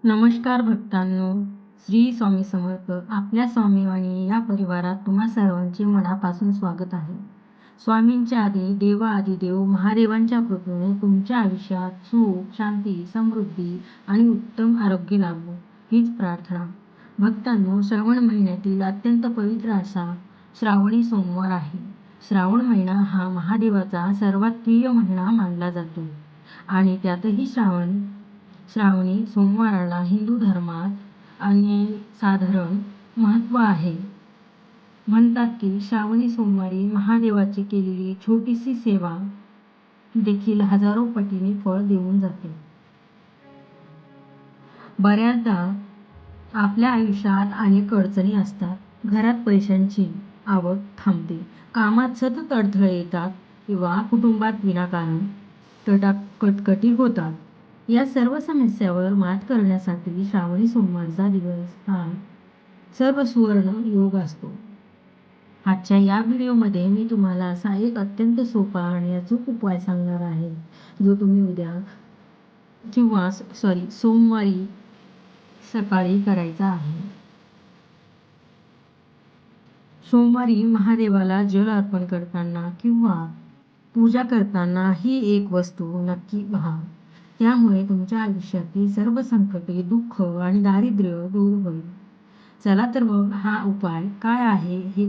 नमस्कार भक्तांनो, श्री स्वामी समर्थ. आपल्या स्वामीवाणी या परिवारात तुम्हा सर्वांचे मनापासून स्वागत आहे. स्वामींच्या आधी देवाआदी देव महादेवांच्या कृपेने तुमच्या आयुष्यात सुख, शांती, समृद्धी आणि उत्तम आरोग्य लाभो हीच प्रार्थना. भक्तांनो, श्रावण महिन्यातील अत्यंत पवित्र असा श्रावणी सोमवार आहे. श्रावण महिना हा महादेवाचा सर्वात प्रिय महिना मानला जातो आणि त्यातही श्रावणी सोमवाराला हिंदू धर्मात अनन्यसाधारण महत्त्व आहे. म्हणतात की श्रावणी सोमवारी महादेवाची केलेली छोटीशी सेवा देखील हजारो पटीने फळ देऊन जाते. बऱ्याचदा आपल्या आयुष्यात अनेक अडचणी असतात. घरात पैशांची आवक थांबते, कामात सतत अडथळे येतात किंवा कुटुंबात विनाकारण कटकटी होतात. या सर्व समस्यावर मात करण्यासाठी श्रावणी सोमवारचा दिवस हा सर्वसुवर्ण योग असतो. आजच्या या व्हिडिओमध्ये मी तुम्हाला असा एक अत्यंत सोपा आणि अचूक उपाय सांगणार आहे, जो तुम्ही सोमवारी सकाळी करायचा आहे. सोमवारी महादेवाला जल अर्पण करताना किंवा पूजा करताना ही एक वस्तू नक्की पहा. त्यामुळे तुमच्या आयुष्यातील सर्व संकटे, दुःख आणि दारिद्र्य दूर होईल. चला तर मग हा उपाय काय आहे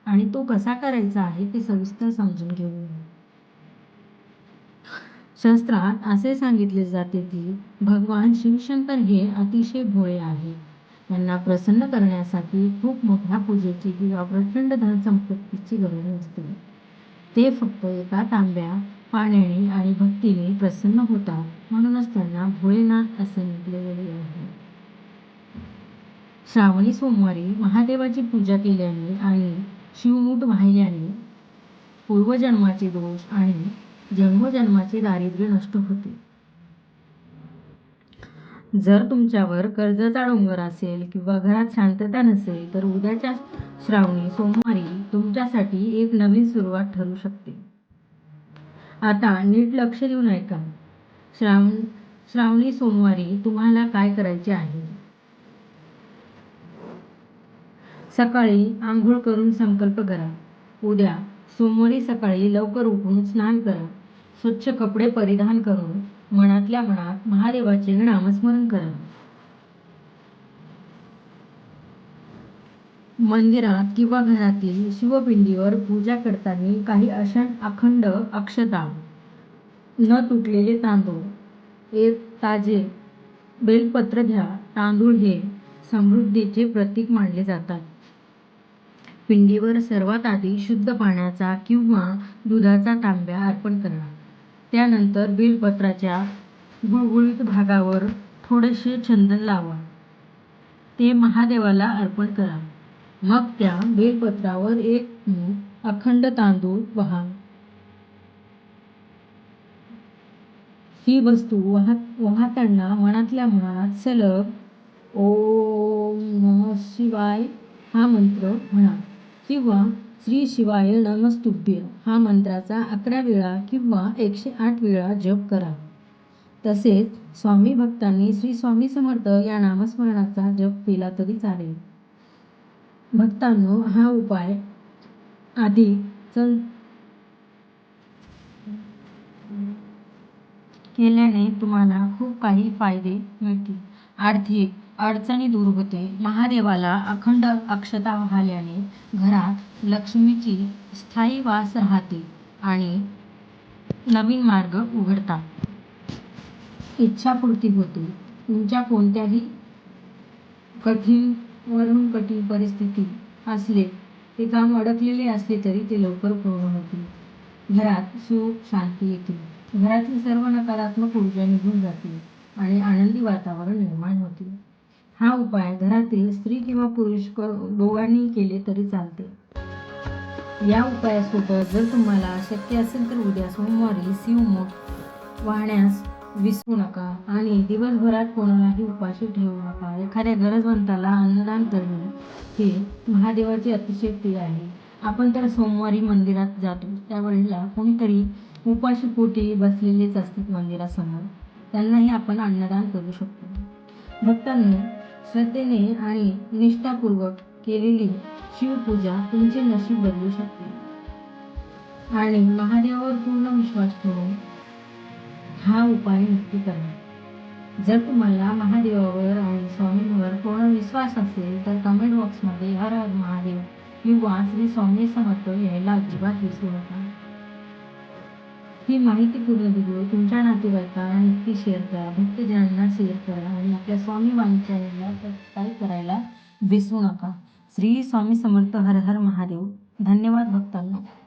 आणि तो कसा करायचा आहे ते सविस्तर समजून घेऊया. शास्त्रात असे सांगितले जाते की भगवान शिवशंकर हे अतिशय भोळे आहेत. त्यांना प्रसन्न करण्यासाठी खूप मोठ्या पूजेची किंवा प्रचंड धनसंपत्तीची गरज नसते. ते फक्त एका तांब्या पाण्याने आणि भक्तीने प्रसन्न होतात. म्हणूनच त्यांना भोलेनाथ असे म्हटले गेले आहे. श्रावणी सोमवारी महादेवाची पूजा केल्याने आणि शिवमूठ वाहिल्याने पूर्वजन्माचे दोष आणि जन्मोजन्माचे दारिद्र्य नष्ट होते. जर तुमच्यावर कर्जाचा डोंगर असेल किंवा घरात शांतता नसेल तर उद्याच्या श्रावणी सोमवारी तुमच्यासाठी एक नवीन सुरुवात ठरू शकते. आता नीट लक्ष देऊन ऐका. श्रावणी सोमवारी तुम्हाला काय करायचे आहे? सकाळी आंघोळ करून संकल्प करा. उद्या सोमवारी सकाळी लवकर उठून स्नान करा. स्वच्छ कपडे परिधान करून मनातल्या मनात महादेवाचे नामस्मरण करा. मंदिरात किंवा घरातील शिवपिंडीवर पूजा करताना काही अखंड अक्षता, न तुटलेले तांदूळ, एक ताजे बेलपत्र घ्या. तांदूळ हे समृद्धीचे प्रतीक मानले जातात. पिंडीवर सर्वात आधी शुद्ध पाण्याचा किंवा दुधाचा तांब्या अर्पण करा. त्यानंतर बेलपत्राच्या गुळगुळीत भागावर थोडेसे चंदन लावा. ते महादेवाला अर्पण करा. मग त्या बेलपत्रावर एक मूठ अखंड तांदूळ वहा. ही वस्तू वाहताना मनातल्या मनात सलग ओम नमः शिवाय हा मंत्र म्हणा किंवा श्री शिवाय नमस्तुभ्य हा मंत्राचा 11 वेळा किंवा 108 वेळा जप करा. तसेच स्वामी भक्तांनी श्री स्वामी समर्थ या नामस्मरणाचा जप केला तरी चालेल. भक्तांनो, हा उपाय आधी केल्याने तुम्हाला खूप काही फायदे मिळतील. आर्थिक अडचणी दूर होते. महादेवाला अखंड अक्षता वाहिल्याने घरात लक्ष्मीची स्थायी वास राहते आणि नवीन मार्ग उघडतात. इच्छापूर्ती होते. तुमच्या कोणत्याही कठीण परिस्थिती असले, ते काम अडकलेले असले तरी ते लवकर पूर्ण होते. घरात सुख शांती येते. घरातील सर्व नकारात्मक ऊर्जा निघून जाते आणि आनंदी वातावरण निर्माण होते. हा उपाय घरातील स्त्री किंवा पुरुष दोघांनी केले तरी चालते. या उपायासोबत जर तुम्हाला शक्य असेल तर उद्या सोमवारी शिवमूठ वाहण्यास विसरू नका आणि दिवसभरात कोणालाही उपाशी ठेवू नका. एखाद्या गरजवंताला अन्नदान करणे हे महादेवाचे अतिशय प्रिय आहे. आपण तर सोमवारी मंदिरात जातो, त्यावेळेला कोणीतरी उपाशी पोटी बसलेलेच असतात मंदिरासमोर. त्यांनाही आपण अन्नदान करू शकतो. भक्तांनो, श्रद्धेने आणि निष्ठापूर्वक केलेली शिवपूजा तुमचे नशीब बदलू शकते आणि महादेवावर पूर्ण विश्वास ठेवून हा उपाय नक्की करा. जर तुम्हाला महादेवावर आणि स्वामींवर पूर्ण विश्वास असेल तर कमेंट बॉक्समध्ये हर हर महादेव किंवा श्री स्वामी समर्थ यायला अजिबात विसरू नका. ही माहितीपूर्ण व्हिडिओ तुमच्या नातेवाईकांना नक्की शेअर करा, भक्तजनांना शेअर करा आणि आपल्या स्वामी वाणी चॅनलला सबस्क्राईब करायला विसरू नका. श्री स्वामी समर्थ. हर हर महादेव. धन्यवाद भक्तांनो.